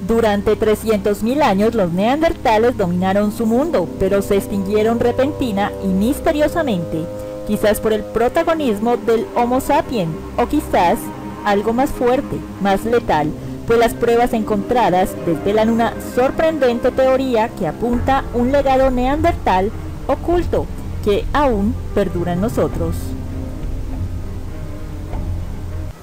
Durante 300.000 años los neandertales dominaron su mundo, pero se extinguieron repentina y misteriosamente, quizás por el protagonismo del Homo sapiens, o quizás algo más fuerte, más letal, pues las pruebas encontradas desvelan una sorprendente teoría que apunta un legado neandertal oculto que aún perdura en nosotros.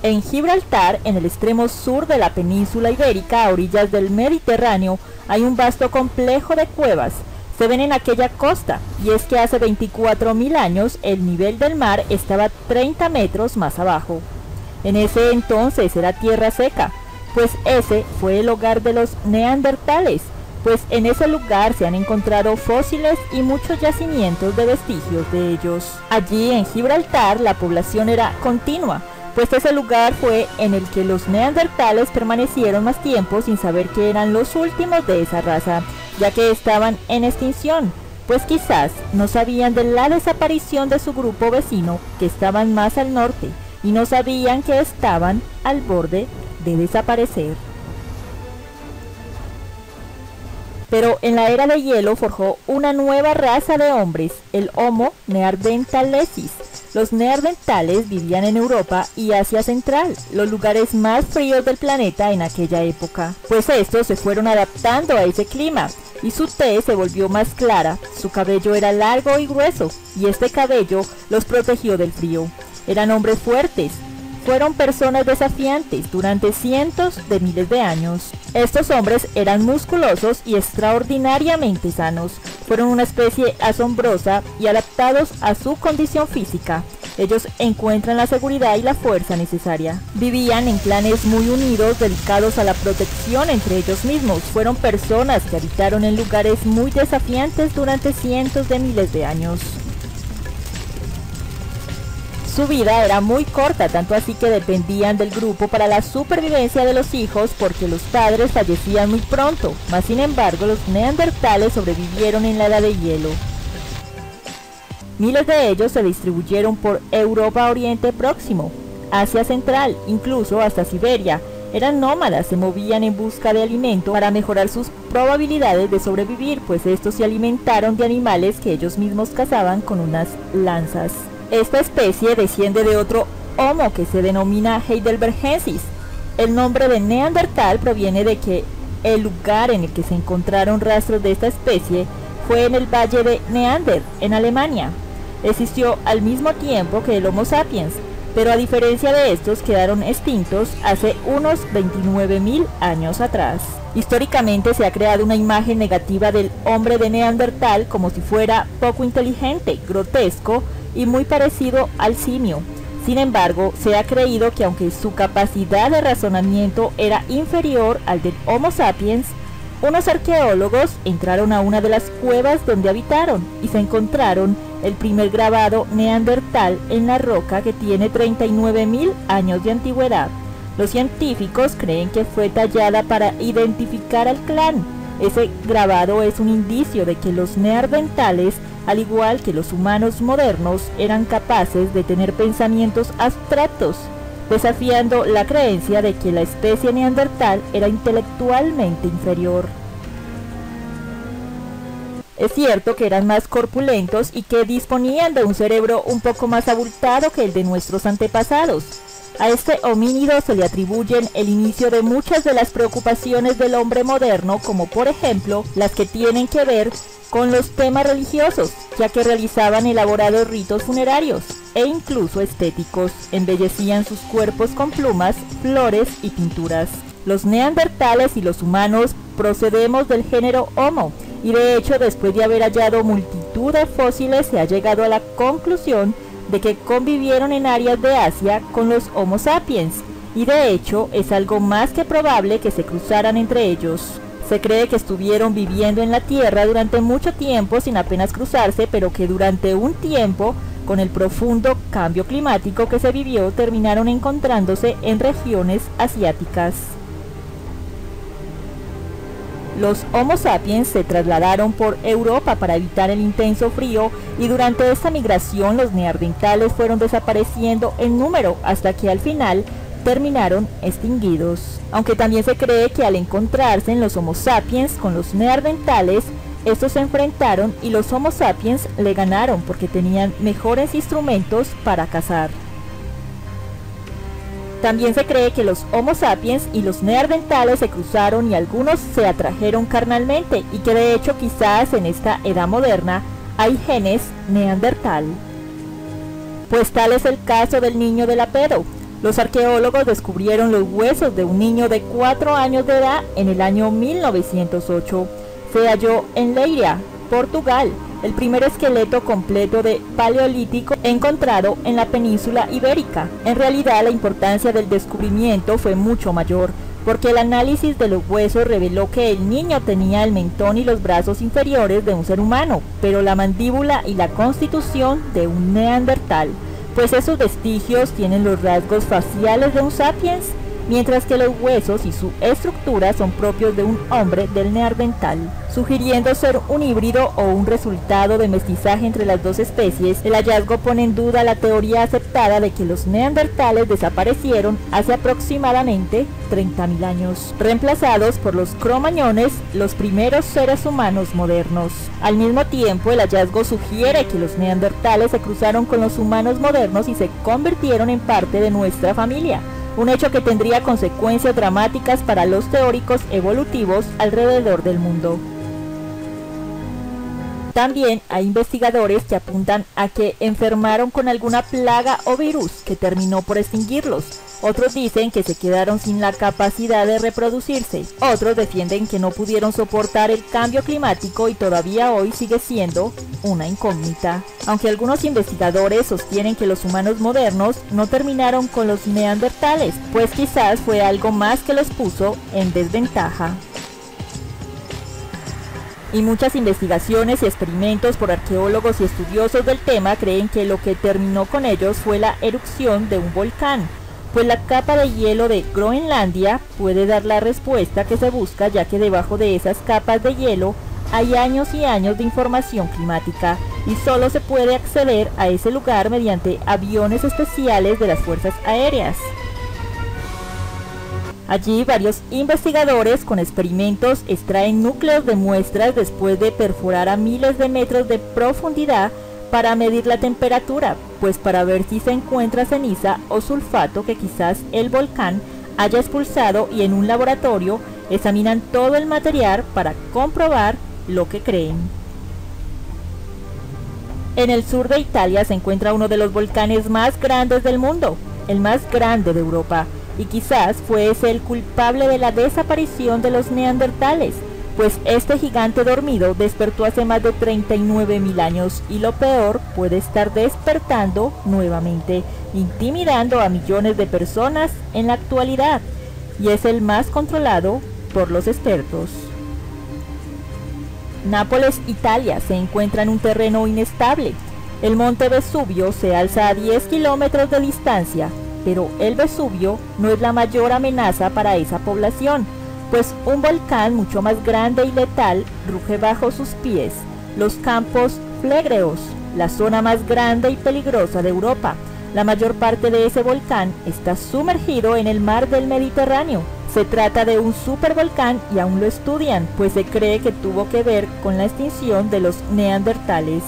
En Gibraltar, en el extremo sur de la península ibérica, a orillas del Mediterráneo, hay un vasto complejo de cuevas. Se ven en aquella costa, y es que hace 24.000 años el nivel del mar estaba 30 metros más abajo. En ese entonces era tierra seca, pues ese fue el hogar de los neandertales, pues en ese lugar se han encontrado fósiles y muchos yacimientos de vestigios de ellos. Allí en Gibraltar la población era continua, pues ese lugar fue en el que los neandertales permanecieron más tiempo sin saber que eran los últimos de esa raza, ya que estaban en extinción, pues quizás no sabían de la desaparición de su grupo vecino que estaban más al norte, y no sabían que estaban al borde de desaparecer. Pero en la era de hielo forjó una nueva raza de hombres, el Homo neanderthalensis. Los neandertales vivían en Europa y Asia Central, los lugares más fríos del planeta en aquella época, pues estos se fueron adaptando a ese clima, y su tez se volvió más clara, su cabello era largo y grueso, y este cabello los protegió del frío. Eran hombres fuertes, fueron personas desafiantes durante cientos de miles de años. Estos hombres eran musculosos y extraordinariamente sanos. Fueron una especie asombrosa y adaptados a su condición física. Ellos encuentran la seguridad y la fuerza necesaria. Vivían en clanes muy unidos, dedicados a la protección entre ellos mismos. Fueron personas que habitaron en lugares muy desafiantes durante cientos de miles de años. Su vida era muy corta, tanto así que dependían del grupo para la supervivencia de los hijos porque los padres fallecían muy pronto, mas sin embargo los neandertales sobrevivieron en la edad de hielo. Miles de ellos se distribuyeron por Europa Oriente Próximo, Asia Central, incluso hasta Siberia. Eran nómadas, se movían en busca de alimento para mejorar sus probabilidades de sobrevivir, pues estos se alimentaron de animales que ellos mismos cazaban con unas lanzas. Esta especie desciende de otro Homo que se denomina heidelbergensis. El nombre de Neandertal proviene de que el lugar en el que se encontraron rastros de esta especie fue en el valle de Neander, en Alemania. Existió al mismo tiempo que el Homo sapiens, pero a diferencia de estos quedaron extintos hace unos 29.000 años atrás. Históricamente se ha creado una imagen negativa del hombre de Neandertal como si fuera poco inteligente, grotesco y muy parecido al simio. Sin embargo, se ha creído que aunque su capacidad de razonamiento era inferior al del Homo sapiens, unos arqueólogos entraron a una de las cuevas donde habitaron y se encontraron el primer grabado neandertal en la roca que tiene 39.000 años de antigüedad. Los científicos creen que fue tallada para identificar al clan. Ese grabado es un indicio de que los neandertales, al igual que los humanos modernos, eran capaces de tener pensamientos abstractos, desafiando la creencia de que la especie neandertal era intelectualmente inferior. Es cierto que eran más corpulentos y que disponían de un cerebro un poco más abultado que el de nuestros antepasados. A este homínido se le atribuyen el inicio de muchas de las preocupaciones del hombre moderno, como por ejemplo las que tienen que ver con los temas religiosos, ya que realizaban elaborados ritos funerarios e incluso estéticos, embellecían sus cuerpos con plumas, flores y pinturas. Los neandertales y los humanos procedemos del género Homo, y de hecho después de haber hallado multitud de fósiles se ha llegado a la conclusión de que convivieron en áreas de Asia con los Homo sapiens, y de hecho es algo más que probable que se cruzaran entre ellos. Se cree que estuvieron viviendo en la Tierra durante mucho tiempo sin apenas cruzarse, pero que durante un tiempo, con el profundo cambio climático que se vivió, terminaron encontrándose en regiones asiáticas. Los Homo sapiens se trasladaron por Europa para evitar el intenso frío y durante esta migración los neandertales fueron desapareciendo en número hasta que al final terminaron extinguidos. Aunque también se cree que al encontrarse en los Homo sapiens con los neandertales, estos se enfrentaron y los Homo sapiens le ganaron porque tenían mejores instrumentos para cazar. También se cree que los Homo sapiens y los neandertales se cruzaron y algunos se atrajeron carnalmente y que de hecho quizás en esta edad moderna hay genes neandertal. Pues tal es el caso del niño de Lapedo. Los arqueólogos descubrieron los huesos de un niño de 4 años de edad en el año 1908. Se halló en Leiria, Portugal, el primer esqueleto completo de paleolítico encontrado en la península ibérica. En realidad la importancia del descubrimiento fue mucho mayor, porque el análisis de los huesos reveló que el niño tenía el mentón y los brazos inferiores de un ser humano, pero la mandíbula y la constitución de un neandertal, pues esos vestigios tienen los rasgos faciales de un sapiens, mientras que los huesos y su estructura son propios de un hombre del neandertal, sugiriendo ser un híbrido o un resultado de mestizaje entre las dos especies. El hallazgo pone en duda la teoría aceptada de que los neandertales desaparecieron hace aproximadamente 30.000 años, reemplazados por los cromañones, los primeros seres humanos modernos. Al mismo tiempo, el hallazgo sugiere que los neandertales se cruzaron con los humanos modernos y se convirtieron en parte de nuestra familia, un hecho que tendría consecuencias dramáticas para los teóricos evolutivos alrededor del mundo. También hay investigadores que apuntan a que enfermaron con alguna plaga o virus que terminó por extinguirlos. Otros dicen que se quedaron sin la capacidad de reproducirse. Otros defienden que no pudieron soportar el cambio climático y todavía hoy sigue siendo una incógnita. Aunque algunos investigadores sostienen que los humanos modernos no terminaron con los neandertales, pues quizás fue algo más que los puso en desventaja. Y muchas investigaciones y experimentos por arqueólogos y estudiosos del tema creen que lo que terminó con ellos fue la erupción de un volcán, pues la capa de hielo de Groenlandia puede dar la respuesta que se busca, ya que debajo de esas capas de hielo hay años y años de información climática y solo se puede acceder a ese lugar mediante aviones especiales de las fuerzas aéreas. Allí varios investigadores con experimentos extraen núcleos de muestras después de perforar a miles de metros de profundidad para medir la temperatura, pues para ver si se encuentra ceniza o sulfato que quizás el volcán haya expulsado, y en un laboratorio examinan todo el material para comprobar lo que creen. En el sur de Italia se encuentra uno de los volcanes más grandes del mundo, el más grande de Europa, y quizás fue ese el culpable de la desaparición de los neandertales, pues este gigante dormido despertó hace más de 39.000 años y lo peor, puede estar despertando nuevamente, intimidando a millones de personas en la actualidad, y es el más controlado por los expertos. Nápoles, Italia, se encuentra en un terreno inestable. El monte Vesubio se alza a 10 kilómetros de distancia, pero el Vesubio no es la mayor amenaza para esa población, pues un volcán mucho más grande y letal ruge bajo sus pies, los Campos Flegreos, la zona más grande y peligrosa de Europa. La mayor parte de ese volcán está sumergido en el mar del Mediterráneo. Se trata de un supervolcán y aún lo estudian, pues se cree que tuvo que ver con la extinción de los neandertales.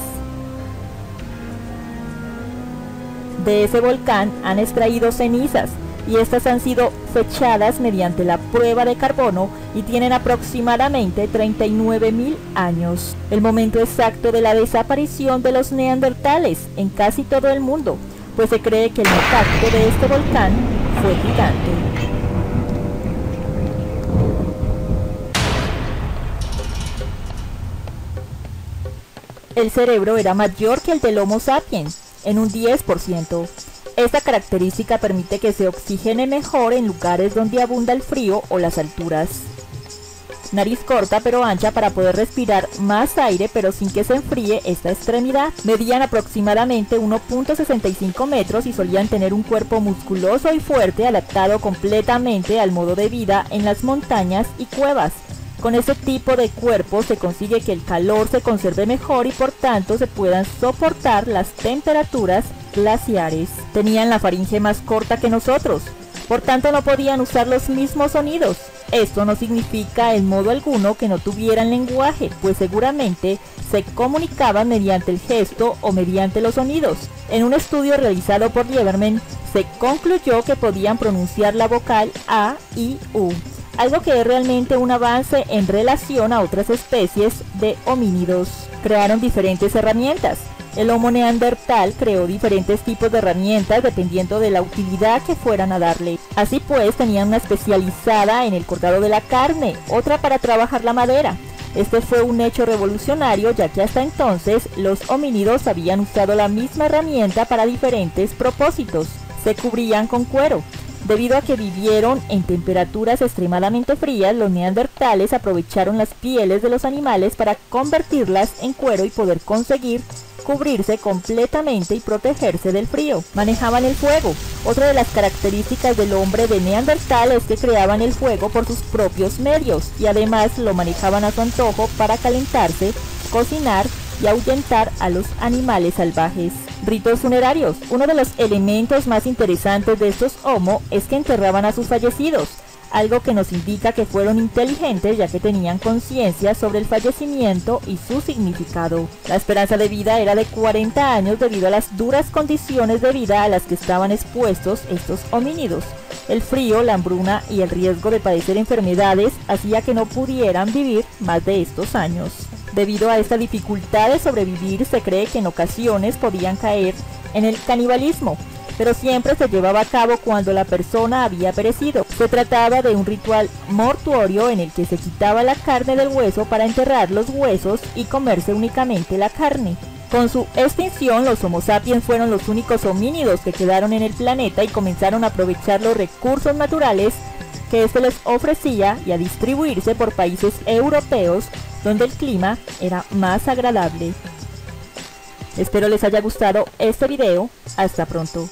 De ese volcán han extraído cenizas y estas han sido fechadas mediante la prueba de carbono y tienen aproximadamente 39.000 años, el momento exacto de la desaparición de los neandertales en casi todo el mundo, pues se cree que el impacto de este volcán fue gigante. El cerebro era mayor que el del Homo sapiens, en un 10%. Esta característica permite que se oxigene mejor en lugares donde abunda el frío o las alturas. Nariz corta pero ancha para poder respirar más aire pero sin que se enfríe esta extremidad. Medían aproximadamente 1.65 metros y solían tener un cuerpo musculoso y fuerte adaptado completamente al modo de vida en las montañas y cuevas. Con este tipo de cuerpo se consigue que el calor se conserve mejor y por tanto se puedan soportar las temperaturas glaciares. Tenían la faringe más corta que nosotros, por tanto no podían usar los mismos sonidos. Esto no significa en modo alguno que no tuvieran lenguaje, pues seguramente se comunicaban mediante el gesto o mediante los sonidos. En un estudio realizado por Lieberman, se concluyó que podían pronunciar la vocal A, I, U, algo que es realmente un avance en relación a otras especies de homínidos. Crearon diferentes herramientas. El Homo neandertal creó diferentes tipos de herramientas dependiendo de la utilidad que fueran a darle. Así pues, tenían una especializada en el cortado de la carne, otra para trabajar la madera. Este fue un hecho revolucionario, ya que hasta entonces los homínidos habían usado la misma herramienta para diferentes propósitos. Se cubrían con cuero. Debido a que vivieron en temperaturas extremadamente frías, los neandertales aprovecharon las pieles de los animales para convertirlas en cuero y poder conseguir cubrirse completamente y protegerse del frío. Manejaban el fuego. Otra de las características del hombre de Neandertal es que creaban el fuego por sus propios medios y además lo manejaban a su antojo para calentarse, cocinar y ahuyentar a los animales salvajes. Ritos funerarios. Uno de los elementos más interesantes de estos Homo es que enterraban a sus fallecidos, algo que nos indica que fueron inteligentes ya que tenían conciencia sobre el fallecimiento y su significado. La esperanza de vida era de 40 años debido a las duras condiciones de vida a las que estaban expuestos estos homínidos. El frío, la hambruna y el riesgo de padecer enfermedades hacía que no pudieran vivir más de estos años. Debido a esta dificultad de sobrevivir, se cree que en ocasiones podían caer en el canibalismo, pero siempre se llevaba a cabo cuando la persona había perecido. Se trataba de un ritual mortuorio en el que se quitaba la carne del hueso para enterrar los huesos y comerse únicamente la carne. Con su extinción, los Homo sapiens fueron los únicos homínidos que quedaron en el planeta y comenzaron a aprovechar los recursos naturales que éste les ofrecía y a distribuirse por países europeos donde el clima era más agradable. Espero les haya gustado este video. Hasta pronto.